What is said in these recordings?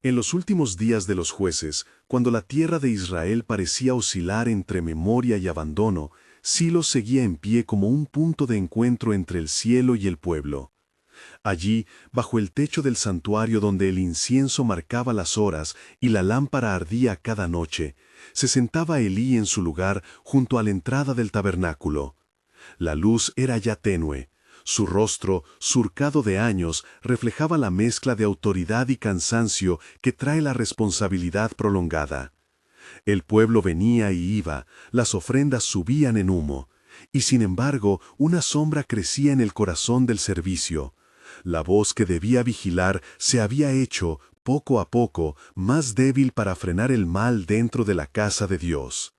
En los últimos días de los jueces, cuando la tierra de Israel parecía oscilar entre memoria y abandono, Silo seguía en pie como un punto de encuentro entre el cielo y el pueblo. Allí, bajo el techo del santuario donde el incienso marcaba las horas y la lámpara ardía cada noche, se sentaba Elí en su lugar junto a la entrada del tabernáculo. La luz era ya tenue. Su rostro, surcado de años, reflejaba la mezcla de autoridad y cansancio que trae la responsabilidad prolongada. El pueblo venía y iba, las ofrendas subían en humo, y sin embargo una sombra crecía en el corazón del servicio. La voz que debía vigilar se había hecho, poco a poco, más débil para frenar el mal dentro de la casa de Dios.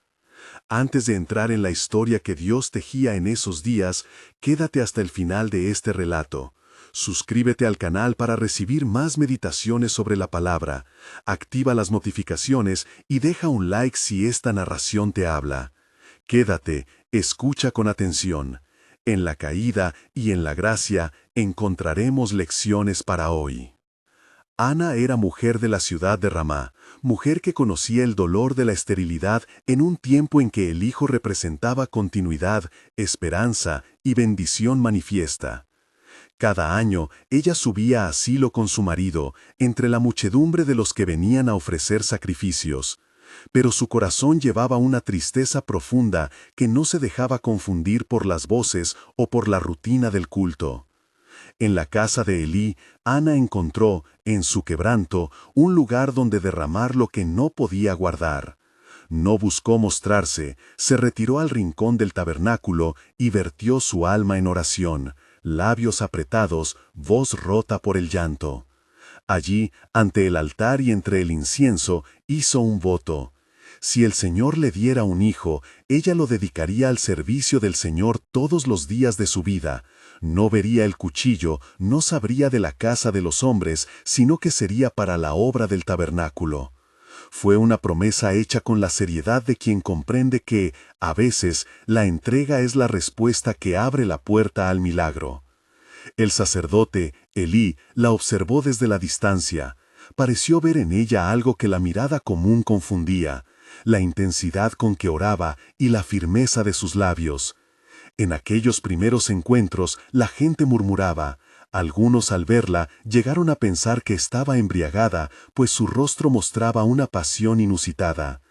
Antes de entrar en la historia que Dios tejía en esos días, quédate hasta el final de este relato. Suscríbete al canal para recibir más meditaciones sobre la palabra. Activa las notificaciones y deja un like si esta narración te habla. Quédate, escucha con atención. En la caída y en la gracia encontraremos lecciones para hoy. Ana era mujer de la ciudad de Ramá, mujer que conocía el dolor de la esterilidad en un tiempo en que el hijo representaba continuidad, esperanza y bendición manifiesta. Cada año ella subía a Silo con su marido, entre la muchedumbre de los que venían a ofrecer sacrificios. Pero su corazón llevaba una tristeza profunda que no se dejaba confundir por las voces o por la rutina del culto. En la casa de Elí, Ana encontró, en su quebranto, un lugar donde derramar lo que no podía guardar. No buscó mostrarse, se retiró al rincón del tabernáculo y vertió su alma en oración, labios apretados, voz rota por el llanto. Allí, ante el altar y entre el incienso, hizo un voto. Si el Señor le diera un hijo, ella lo dedicaría al servicio del Señor todos los días de su vida. No vería el cuchillo, no sabría de la casa de los hombres, sino que sería para la obra del tabernáculo. Fue una promesa hecha con la seriedad de quien comprende que, a veces, la entrega es la respuesta que abre la puerta al milagro. El sacerdote, Elí, la observó desde la distancia. Pareció ver en ella algo que la mirada común confundía, la intensidad con que oraba y la firmeza de sus labios. En aquellos primeros encuentros la gente murmuraba. Algunos al verla llegaron a pensar que estaba embriagada, pues su rostro mostraba una pasión inusitada.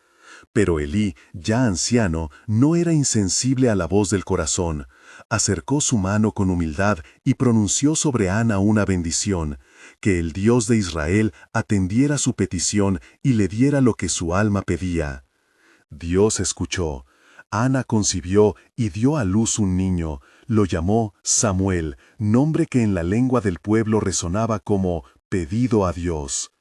Pero Elí, ya anciano, no era insensible a la voz del corazón. Acercó su mano con humildad y pronunció sobre Ana una bendición, que el Dios de Israel atendiera su petición y le diera lo que su alma pedía. Dios escuchó. Ana concibió y dio a luz un niño. Lo llamó Samuel, nombre que en la lengua del pueblo resonaba como pedido a Dios.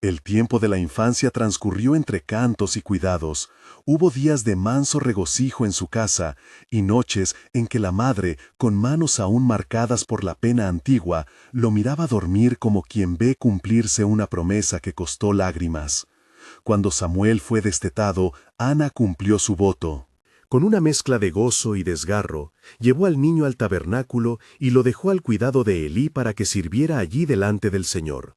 El tiempo de la infancia transcurrió entre cantos y cuidados. Hubo días de manso regocijo en su casa y noches en que la madre, con manos aún marcadas por la pena antigua, lo miraba dormir como quien ve cumplirse una promesa que costó lágrimas. Cuando Samuel fue destetado, Ana cumplió su voto. Con una mezcla de gozo y desgarro, llevó al niño al tabernáculo y lo dejó al cuidado de Elí para que sirviera allí delante del Señor.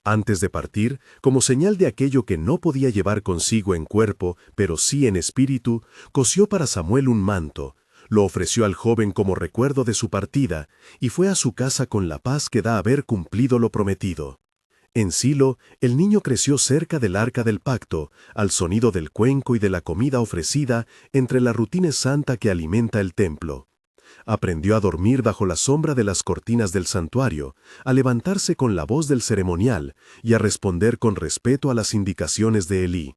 Antes de partir, como señal de aquello que no podía llevar consigo en cuerpo, pero sí en espíritu, cosió para Samuel un manto, lo ofreció al joven como recuerdo de su partida, y fue a su casa con la paz que da haber cumplido lo prometido. En Silo, el niño creció cerca del arca del pacto, al sonido del cuenco y de la comida ofrecida entre la rutina santa que alimenta el templo. Aprendió a dormir bajo la sombra de las cortinas del santuario, a levantarse con la voz del ceremonial y a responder con respeto a las indicaciones de Elí.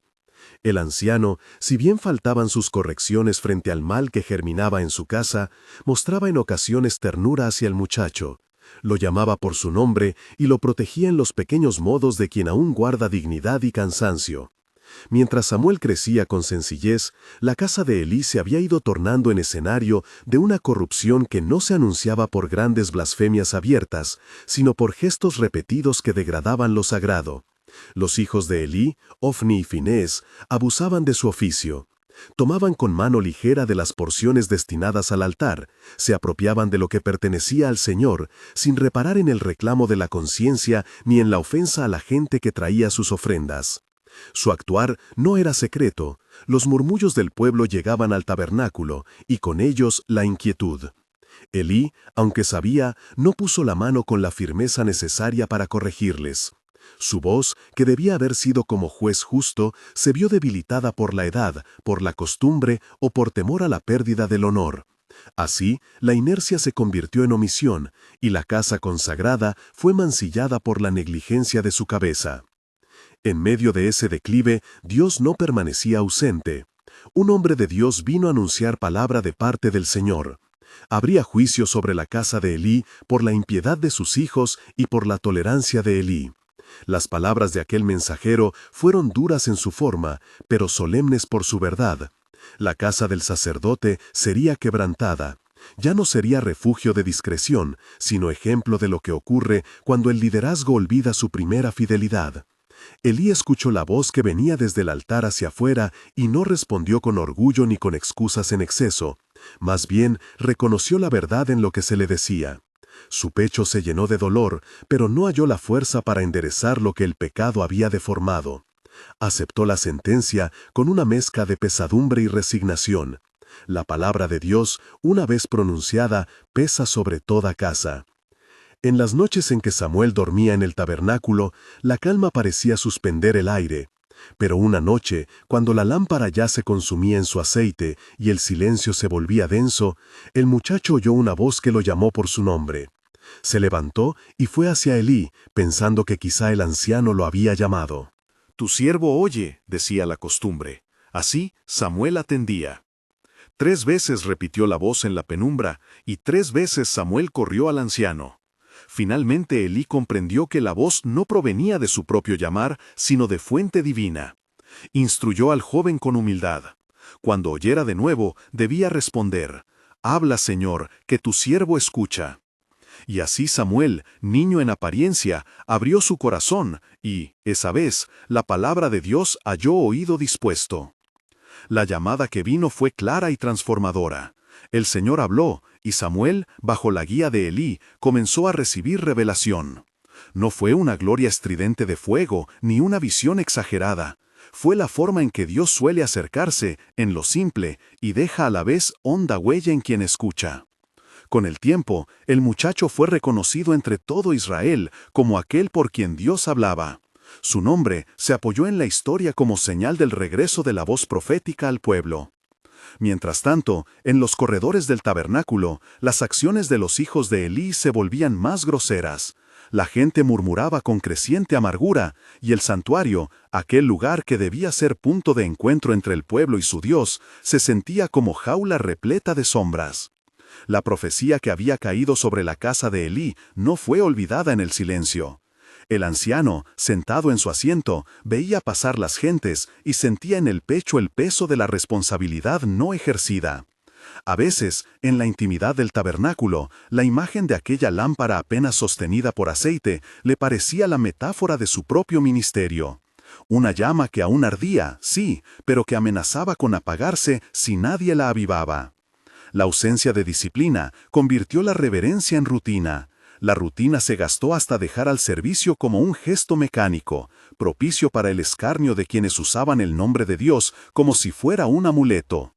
El anciano, si bien faltaban sus correcciones frente al mal que germinaba en su casa, mostraba en ocasiones ternura hacia el muchacho. Lo llamaba por su nombre y lo protegía en los pequeños modos de quien aún guarda dignidad y cansancio. Mientras Samuel crecía con sencillez, la casa de Elí se había ido tornando en escenario de una corrupción que no se anunciaba por grandes blasfemias abiertas, sino por gestos repetidos que degradaban lo sagrado. Los hijos de Elí, Ofni y Finés, abusaban de su oficio. Tomaban con mano ligera de las porciones destinadas al altar, se apropiaban de lo que pertenecía al Señor, sin reparar en el reclamo de la conciencia ni en la ofensa a la gente que traía sus ofrendas. Su actuar no era secreto, los murmullos del pueblo llegaban al tabernáculo, y con ellos la inquietud. Elí, aunque sabía, no puso la mano con la firmeza necesaria para corregirles. Su voz, que debía haber sido como juez justo, se vio debilitada por la edad, por la costumbre o por temor a la pérdida del honor. Así, la inercia se convirtió en omisión, y la casa consagrada fue mancillada por la negligencia de su cabeza. En medio de ese declive, Dios no permanecía ausente. Un hombre de Dios vino a anunciar palabra de parte del Señor. Habría juicio sobre la casa de Elí por la impiedad de sus hijos y por la tolerancia de Elí. Las palabras de aquel mensajero fueron duras en su forma, pero solemnes por su verdad. La casa del sacerdote sería quebrantada. Ya no sería refugio de discreción, sino ejemplo de lo que ocurre cuando el liderazgo olvida su primera fidelidad. Elí escuchó la voz que venía desde el altar hacia afuera y no respondió con orgullo ni con excusas en exceso. Más bien, reconoció la verdad en lo que se le decía. Su pecho se llenó de dolor, pero no halló la fuerza para enderezar lo que el pecado había deformado. Aceptó la sentencia con una mezcla de pesadumbre y resignación. La palabra de Dios, una vez pronunciada, pesa sobre toda casa. En las noches en que Samuel dormía en el tabernáculo, la calma parecía suspender el aire. Pero una noche, cuando la lámpara ya se consumía en su aceite y el silencio se volvía denso, el muchacho oyó una voz que lo llamó por su nombre. Se levantó y fue hacia Elí, pensando que quizá el anciano lo había llamado. «Tu siervo oye», decía la costumbre. Así Samuel atendía. 3 veces repitió la voz en la penumbra, y 3 veces Samuel corrió al anciano. Finalmente Elí comprendió que la voz no provenía de su propio llamar, sino de fuente divina. Instruyó al joven con humildad. Cuando oyera de nuevo, debía responder: «Habla, Señor, que tu siervo escucha». Y así Samuel, niño en apariencia, abrió su corazón y, esa vez, la palabra de Dios halló oído dispuesto. La llamada que vino fue clara y transformadora. El Señor habló, y Samuel, bajo la guía de Elí, comenzó a recibir revelación. No fue una gloria estridente de fuego, ni una visión exagerada. Fue la forma en que Dios suele acercarse, en lo simple, y deja a la vez honda huella en quien escucha. Con el tiempo, el muchacho fue reconocido entre todo Israel como aquel por quien Dios hablaba. Su nombre se apoyó en la historia como señal del regreso de la voz profética al pueblo. Mientras tanto, en los corredores del tabernáculo, las acciones de los hijos de Elí se volvían más groseras. La gente murmuraba con creciente amargura, y el santuario, aquel lugar que debía ser punto de encuentro entre el pueblo y su Dios, se sentía como jaula repleta de sombras. La profecía que había caído sobre la casa de Elí no fue olvidada en el silencio. El anciano, sentado en su asiento, veía pasar las gentes y sentía en el pecho el peso de la responsabilidad no ejercida. A veces, en la intimidad del tabernáculo, la imagen de aquella lámpara apenas sostenida por aceite le parecía la metáfora de su propio ministerio. Una llama que aún ardía, sí, pero que amenazaba con apagarse si nadie la avivaba. La ausencia de disciplina convirtió la reverencia en rutina. La rutina se gastó hasta dejar al servicio como un gesto mecánico, propicio para el escarnio de quienes usaban el nombre de Dios como si fuera un amuleto.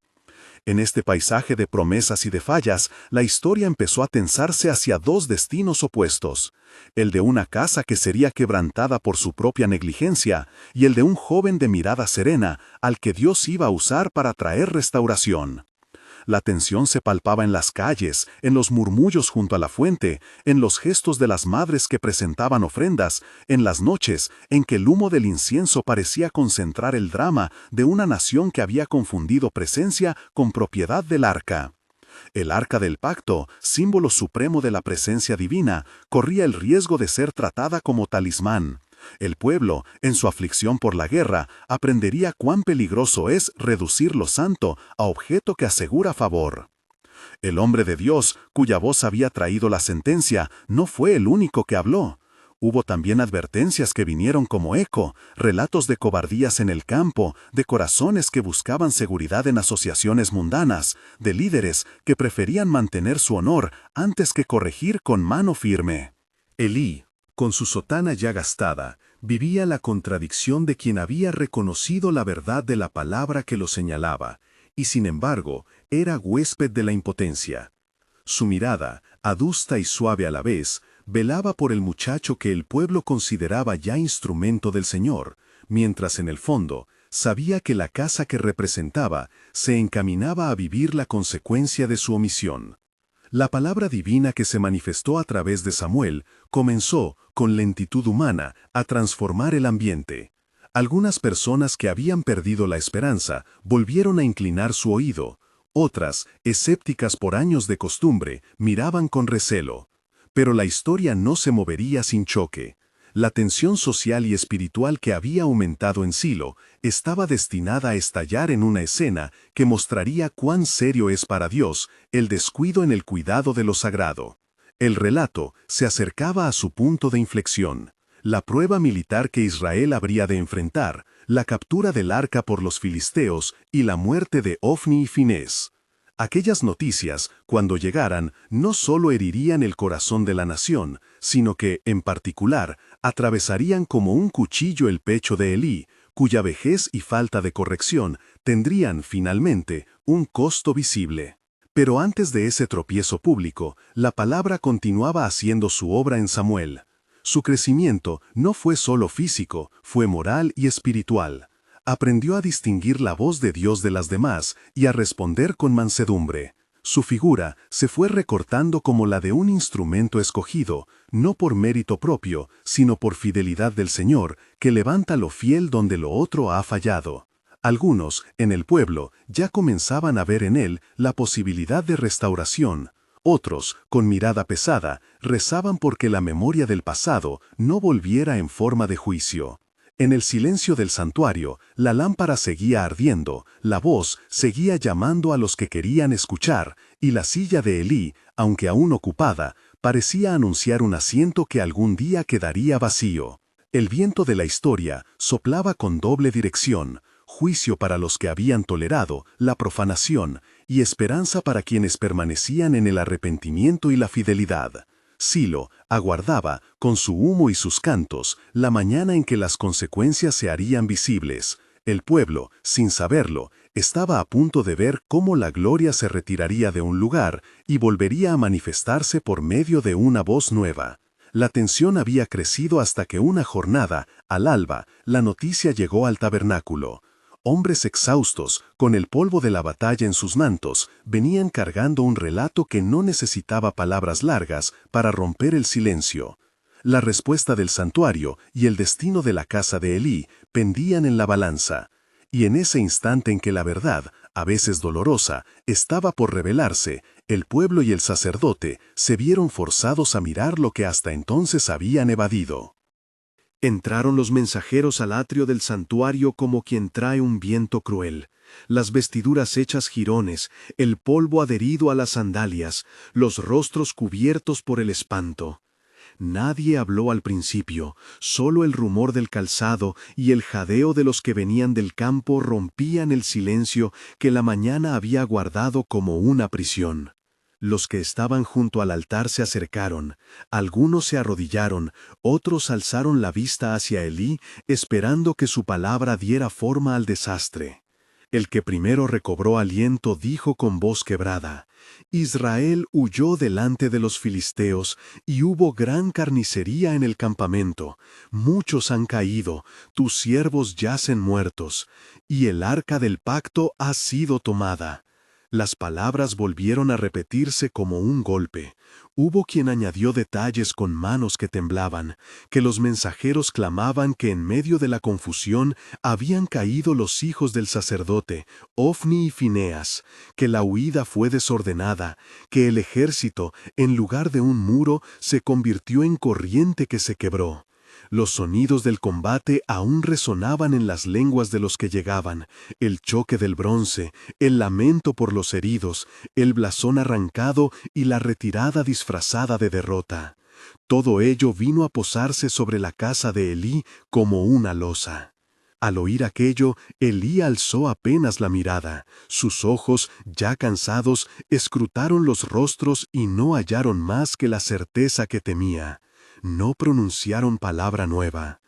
En este paisaje de promesas y de fallas, la historia empezó a tensarse hacia 2 destinos opuestos: el de una casa que sería quebrantada por su propia negligencia, y el de un joven de mirada serena al que Dios iba a usar para traer restauración. La tensión se palpaba en las calles, en los murmullos junto a la fuente, en los gestos de las madres que presentaban ofrendas, en las noches en que el humo del incienso parecía concentrar el drama de una nación que había confundido presencia con propiedad del arca. El arca del pacto, símbolo supremo de la presencia divina, corría el riesgo de ser tratada como talismán. El pueblo, en su aflicción por la guerra, aprendería cuán peligroso es reducir lo santo a objeto que asegura favor. El hombre de Dios, cuya voz había traído la sentencia, no fue el único que habló. Hubo también advertencias que vinieron como eco, relatos de cobardías en el campo, de corazones que buscaban seguridad en asociaciones mundanas, de líderes que preferían mantener su honor antes que corregir con mano firme. Elí, con su sotana ya gastada, vivía la contradicción de quien había reconocido la verdad de la palabra que lo señalaba, y sin embargo, era huésped de la impotencia. Su mirada, adusta y suave a la vez, velaba por el muchacho que el pueblo consideraba ya instrumento del Señor, mientras en el fondo sabía que la casa que representaba se encaminaba a vivir la consecuencia de su omisión. La palabra divina que se manifestó a través de Samuel comenzó, con lentitud humana, a transformar el ambiente. Algunas personas que habían perdido la esperanza volvieron a inclinar su oído. Otras, escépticas por años de costumbre, miraban con recelo. Pero la historia no se movería sin choque. La tensión social y espiritual que había aumentado en Silo estaba destinada a estallar en una escena que mostraría cuán serio es para Dios el descuido en el cuidado de lo sagrado. El relato se acercaba a su punto de inflexión. La prueba militar que Israel habría de enfrentar, la captura del arca por los filisteos y la muerte de Ofni y Finés. Aquellas noticias, cuando llegaran, no solo herirían el corazón de la nación, sino que, en particular, atravesarían como un cuchillo el pecho de Elí, cuya vejez y falta de corrección tendrían, finalmente, un costo visible. Pero antes de ese tropiezo público, la palabra continuaba haciendo su obra en Samuel. Su crecimiento no fue solo físico, fue moral y espiritual. Aprendió a distinguir la voz de Dios de las demás y a responder con mansedumbre. Su figura se fue recortando como la de un instrumento escogido, no por mérito propio, sino por fidelidad del Señor, que levanta lo fiel donde lo otro ha fallado. Algunos, en el pueblo, ya comenzaban a ver en él la posibilidad de restauración. Otros, con mirada pesada, rezaban porque la memoria del pasado no volviera en forma de juicio. En el silencio del santuario, la lámpara seguía ardiendo, la voz seguía llamando a los que querían escuchar, y la silla de Elí, aunque aún ocupada, parecía anunciar un asiento que algún día quedaría vacío. El viento de la historia soplaba con doble dirección, juicio para los que habían tolerado la profanación y esperanza para quienes permanecían en el arrepentimiento y la fidelidad. Silo aguardaba, con su humo y sus cantos, la mañana en que las consecuencias se harían visibles. El pueblo, sin saberlo, estaba a punto de ver cómo la gloria se retiraría de un lugar y volvería a manifestarse por medio de una voz nueva. La tensión había crecido hasta que una jornada, al alba, la noticia llegó al tabernáculo. Hombres exhaustos, con el polvo de la batalla en sus mantos, venían cargando un relato que no necesitaba palabras largas para romper el silencio. La respuesta del santuario y el destino de la casa de Elí pendían en la balanza. Y en ese instante en que la verdad, a veces dolorosa, estaba por revelarse, el pueblo y el sacerdote se vieron forzados a mirar lo que hasta entonces habían evadido. Entraron los mensajeros al atrio del santuario como quien trae un viento cruel, las vestiduras hechas jirones, el polvo adherido a las sandalias, los rostros cubiertos por el espanto. Nadie habló al principio, solo el rumor del calzado y el jadeo de los que venían del campo rompían el silencio que la mañana había guardado como una prisión. Los que estaban junto al altar se acercaron, algunos se arrodillaron, otros alzaron la vista hacia Elí, esperando que su palabra diera forma al desastre. El que primero recobró aliento dijo con voz quebrada: Israel huyó delante de los filisteos, y hubo gran carnicería en el campamento. Muchos han caído, tus siervos yacen muertos, y el arca del pacto ha sido tomada. Las palabras volvieron a repetirse como un golpe. Hubo quien añadió detalles con manos que temblaban, que los mensajeros clamaban que en medio de la confusión habían caído los hijos del sacerdote, Ofni y Fineas, que la huida fue desordenada, que el ejército, en lugar de un muro, se convirtió en corriente que se quebró. Los sonidos del combate aún resonaban en las lenguas de los que llegaban, el choque del bronce, el lamento por los heridos, el blasón arrancado y la retirada disfrazada de derrota. Todo ello vino a posarse sobre la casa de Elí como una losa. Al oír aquello, Elí alzó apenas la mirada. Sus ojos, ya cansados, escrutaron los rostros y no hallaron más que la certeza que temía. No pronunciaron palabra nueva.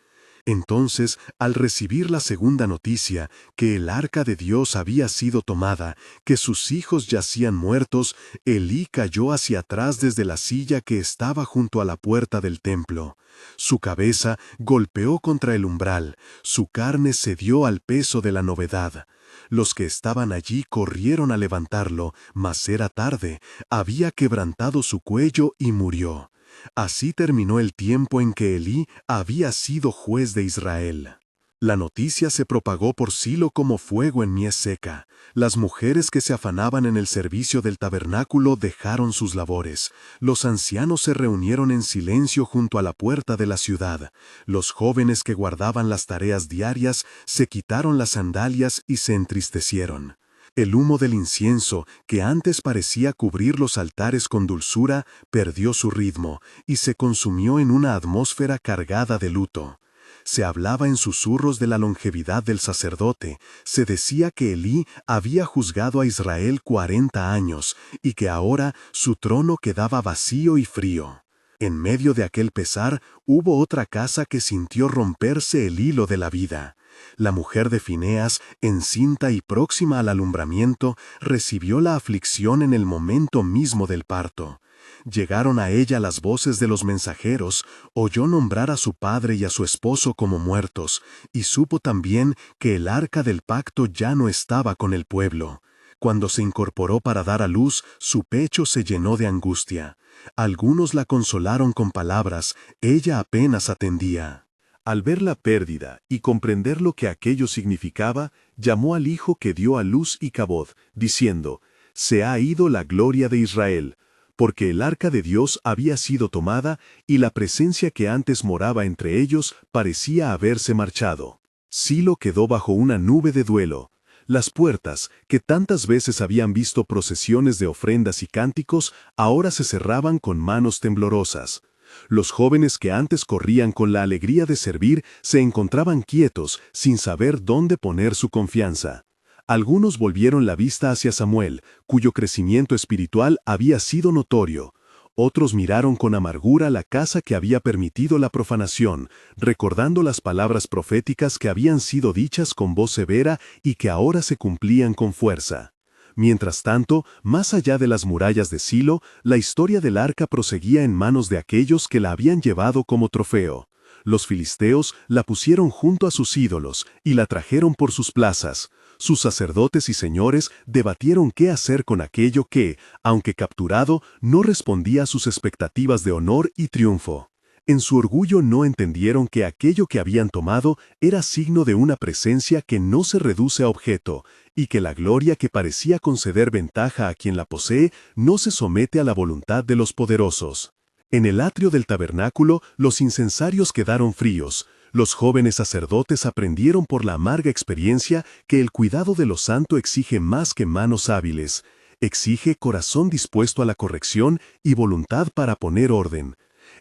Entonces, al recibir la segunda noticia, que el arca de Dios había sido tomada, que sus hijos yacían muertos, Elí cayó hacia atrás desde la silla que estaba junto a la puerta del templo. Su cabeza golpeó contra el umbral, su carne cedió al peso de la novedad. Los que estaban allí corrieron a levantarlo, mas era tarde, había quebrantado su cuello y murió. Así terminó el tiempo en que Elí había sido juez de Israel. La noticia se propagó por Silo como fuego en mies seca. Las mujeres que se afanaban en el servicio del tabernáculo dejaron sus labores. Los ancianos se reunieron en silencio junto a la puerta de la ciudad. Los jóvenes que guardaban las tareas diarias se quitaron las sandalias y se entristecieron. El humo del incienso, que antes parecía cubrir los altares con dulzura, perdió su ritmo y se consumió en una atmósfera cargada de luto. Se hablaba en susurros de la longevidad del sacerdote. Se decía que Elí había juzgado a Israel 40 años y que ahora su trono quedaba vacío y frío. En medio de aquel pesar, hubo otra casa que sintió romperse el hilo de la vida. La mujer de Fineas, encinta y próxima al alumbramiento, recibió la aflicción en el momento mismo del parto. Llegaron a ella las voces de los mensajeros, oyó nombrar a su padre y a su esposo como muertos, y supo también que el arca del pacto ya no estaba con el pueblo. Cuando se incorporó para dar a luz, su pecho se llenó de angustia. Algunos la consolaron con palabras, ella apenas atendía. Al ver la pérdida y comprender lo que aquello significaba, llamó al hijo que dio a luz Icabod, diciendo: «Se ha ido la gloria de Israel», porque el arca de Dios había sido tomada y la presencia que antes moraba entre ellos parecía haberse marchado. Silo quedó bajo una nube de duelo. Las puertas, que tantas veces habían visto procesiones de ofrendas y cánticos, ahora se cerraban con manos temblorosas. Los jóvenes que antes corrían con la alegría de servir se encontraban quietos, sin saber dónde poner su confianza. Algunos volvieron la vista hacia Samuel, cuyo crecimiento espiritual había sido notorio. Otros miraron con amargura la casa que había permitido la profanación, recordando las palabras proféticas que habían sido dichas con voz severa y que ahora se cumplían con fuerza. Mientras tanto, más allá de las murallas de Silo, la historia del arca proseguía en manos de aquellos que la habían llevado como trofeo. Los filisteos la pusieron junto a sus ídolos y la trajeron por sus plazas. Sus sacerdotes y señores debatieron qué hacer con aquello que, aunque capturado, no respondía a sus expectativas de honor y triunfo. En su orgullo no entendieron que aquello que habían tomado era signo de una presencia que no se reduce a objeto, y que la gloria que parecía conceder ventaja a quien la posee no se somete a la voluntad de los poderosos. En el atrio del tabernáculo los incensarios quedaron fríos. Los jóvenes sacerdotes aprendieron por la amarga experiencia que el cuidado de lo santo exige más que manos hábiles. Exige corazón dispuesto a la corrección y voluntad para poner orden.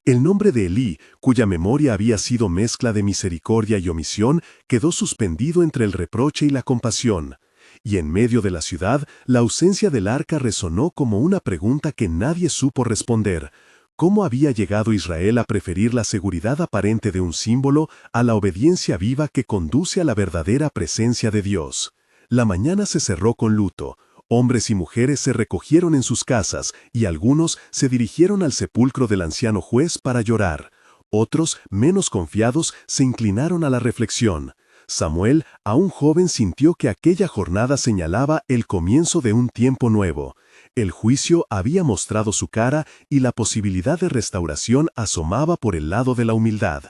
El nombre de Elí, cuya memoria había sido mezcla de misericordia y omisión, quedó suspendido entre el reproche y la compasión. Y en medio de la ciudad, la ausencia del arca resonó como una pregunta que nadie supo responder. ¿Cómo había llegado Israel a preferir la seguridad aparente de un símbolo a la obediencia viva que conduce a la verdadera presencia de Dios? La mañana se cerró con luto. Hombres y mujeres se recogieron en sus casas y algunos se dirigieron al sepulcro del anciano juez para llorar. Otros, menos confiados, se inclinaron a la reflexión. Samuel, aún joven, sintió que aquella jornada señalaba el comienzo de un tiempo nuevo. El juicio había mostrado su cara y la posibilidad de restauración asomaba por el lado de la humildad.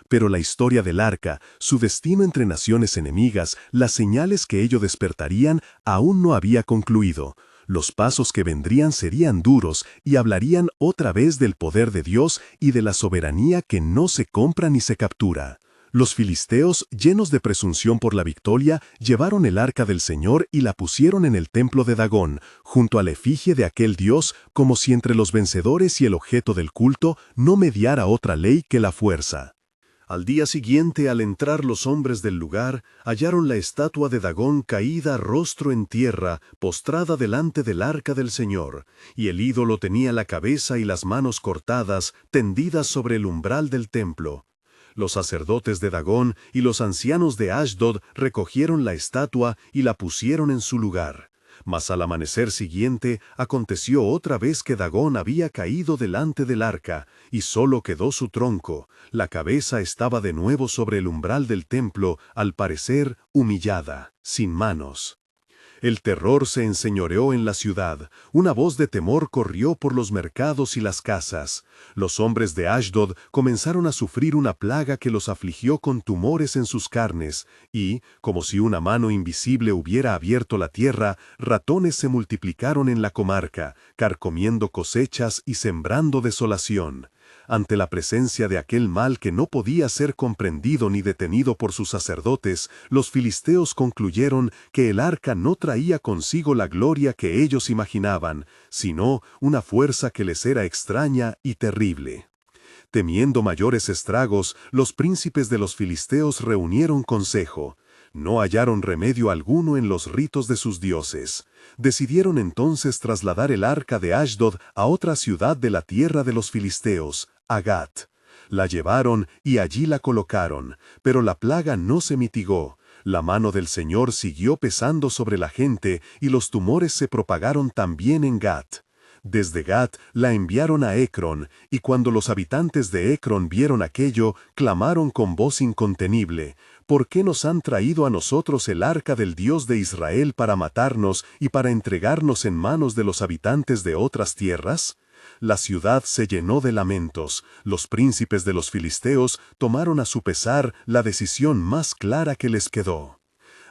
Pero la historia del arca, su destino entre naciones enemigas, las señales que ello despertarían, aún no había concluido. Los pasos que vendrían serían duros y hablarían otra vez del poder de Dios y de la soberanía que no se compra ni se captura. Los filisteos, llenos de presunción por la victoria, llevaron el arca del Señor y la pusieron en el templo de Dagón, junto a la efigie de aquel dios, como si entre los vencedores y el objeto del culto no mediara otra ley que la fuerza. Al día siguiente, al entrar los hombres del lugar, hallaron la estatua de Dagón caída rostro en tierra, postrada delante del arca del Señor, y el ídolo tenía la cabeza y las manos cortadas, tendidas sobre el umbral del templo. Los sacerdotes de Dagón y los ancianos de Ashdod recogieron la estatua y la pusieron en su lugar. Mas al amanecer siguiente aconteció otra vez que Dagón había caído delante del arca, y solo quedó su tronco. La cabeza estaba de nuevo sobre el umbral del templo, al parecer humillada, sin manos. El terror se enseñoreó en la ciudad, una voz de temor corrió por los mercados y las casas. Los hombres de Ashdod comenzaron a sufrir una plaga que los afligió con tumores en sus carnes, y, como si una mano invisible hubiera abierto la tierra, ratones se multiplicaron en la comarca, carcomiendo cosechas y sembrando desolación. Ante la presencia de aquel mal que no podía ser comprendido ni detenido por sus sacerdotes, los filisteos concluyeron que el arca no traía consigo la gloria que ellos imaginaban, sino una fuerza que les era extraña y terrible. Temiendo mayores estragos, los príncipes de los filisteos reunieron consejo. No hallaron remedio alguno en los ritos de sus dioses. Decidieron entonces trasladar el arca de Ashdod a otra ciudad de la tierra de los filisteos, a Gat. La llevaron y allí la colocaron, pero la plaga no se mitigó. La mano del Señor siguió pesando sobre la gente y los tumores se propagaron también en Gat. Desde Gat la enviaron a Ecrón, y cuando los habitantes de Ecrón vieron aquello, clamaron con voz incontenible: ¿Por qué nos han traído a nosotros el arca del Dios de Israel para matarnos y para entregarnos en manos de los habitantes de otras tierras? La ciudad se llenó de lamentos. Los príncipes de los filisteos tomaron a su pesar la decisión más clara que les quedó.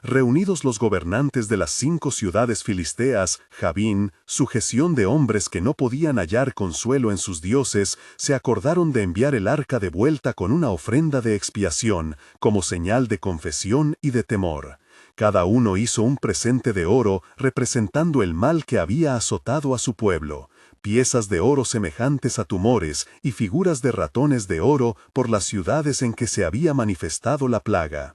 Reunidos los gobernantes de las 5 ciudades filisteas, Jabín, sujeción de hombres que no podían hallar consuelo en sus dioses, se acordaron de enviar el arca de vuelta con una ofrenda de expiación, como señal de confesión y de temor. Cada uno hizo un presente de oro representando el mal que había azotado a su pueblo, piezas de oro semejantes a tumores y figuras de ratones de oro por las ciudades en que se había manifestado la plaga.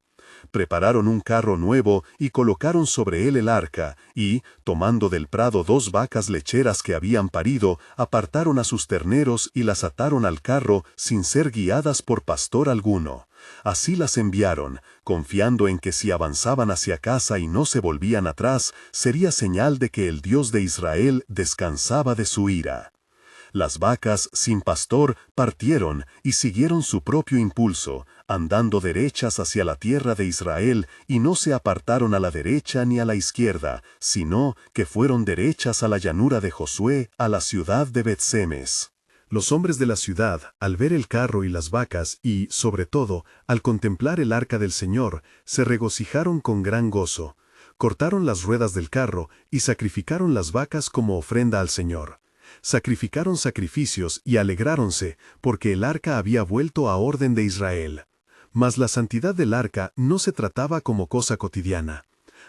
Prepararon un carro nuevo y colocaron sobre él el arca, y, tomando del prado 2 vacas lecheras que habían parido, apartaron a sus terneros y las ataron al carro sin ser guiadas por pastor alguno. Así las enviaron, confiando en que si avanzaban hacia casa y no se volvían atrás, sería señal de que el Dios de Israel descansaba de su ira. Las vacas, sin pastor, partieron y siguieron su propio impulso, andando derechas hacia la tierra de Israel, y no se apartaron a la derecha ni a la izquierda, sino que fueron derechas a la llanura de Josué, a la ciudad de Bet-Semes. Los hombres de la ciudad, al ver el carro y las vacas y, sobre todo, al contemplar el arca del Señor, se regocijaron con gran gozo. Cortaron las ruedas del carro y sacrificaron las vacas como ofrenda al Señor. Sacrificaron sacrificios y alegráronse, porque el arca había vuelto a orden de Israel. Mas la santidad del arca no se trataba como cosa cotidiana.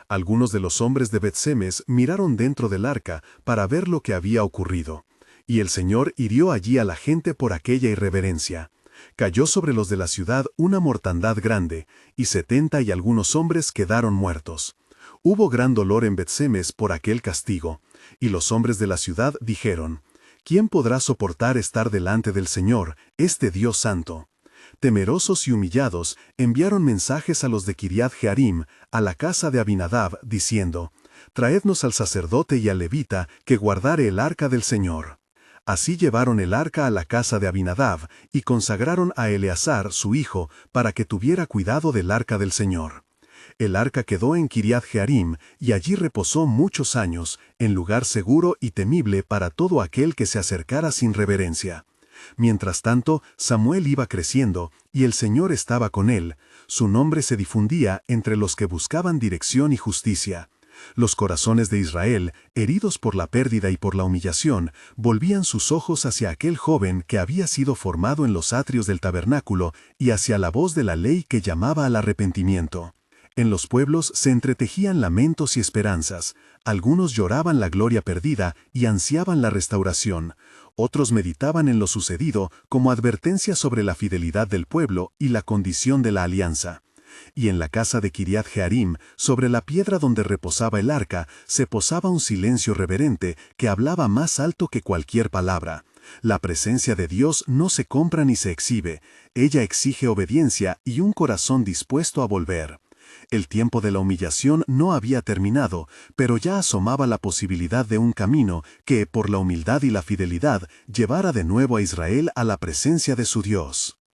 Algunos de los hombres de Bet-Semes miraron dentro del arca para ver lo que había ocurrido. Y el Señor hirió allí a la gente por aquella irreverencia. Cayó sobre los de la ciudad una mortandad grande, y 70 y algunos hombres quedaron muertos. Hubo gran dolor en Bet-Semes por aquel castigo, y los hombres de la ciudad dijeron: ¿Quién podrá soportar estar delante del Señor, este Dios santo? Temerosos y humillados, enviaron mensajes a los de Kiriath Jearim, a la casa de Abinadab, diciendo: Traednos al sacerdote y al levita que guardare el arca del Señor. Así llevaron el arca a la casa de Abinadab, y consagraron a Eleazar, su hijo, para que tuviera cuidado del arca del Señor. El arca quedó en Kiriath Jearim, y allí reposó muchos años, en lugar seguro y temible para todo aquel que se acercara sin reverencia. Mientras tanto, Samuel iba creciendo, y el Señor estaba con él. Su nombre se difundía entre los que buscaban dirección y justicia. Los corazones de Israel, heridos por la pérdida y por la humillación, volvían sus ojos hacia aquel joven que había sido formado en los atrios del tabernáculo y hacia la voz de la ley que llamaba al arrepentimiento. En los pueblos se entretejían lamentos y esperanzas. Algunos lloraban la gloria perdida y ansiaban la restauración. Otros meditaban en lo sucedido como advertencia sobre la fidelidad del pueblo y la condición de la alianza. Y en la casa de Kiriat Jearim, sobre la piedra donde reposaba el arca, se posaba un silencio reverente que hablaba más alto que cualquier palabra. La presencia de Dios no se compra ni se exhibe. Ella exige obediencia y un corazón dispuesto a volver. El tiempo de la humillación no había terminado, pero ya asomaba la posibilidad de un camino que, por la humildad y la fidelidad, llevara de nuevo a Israel a la presencia de su Dios.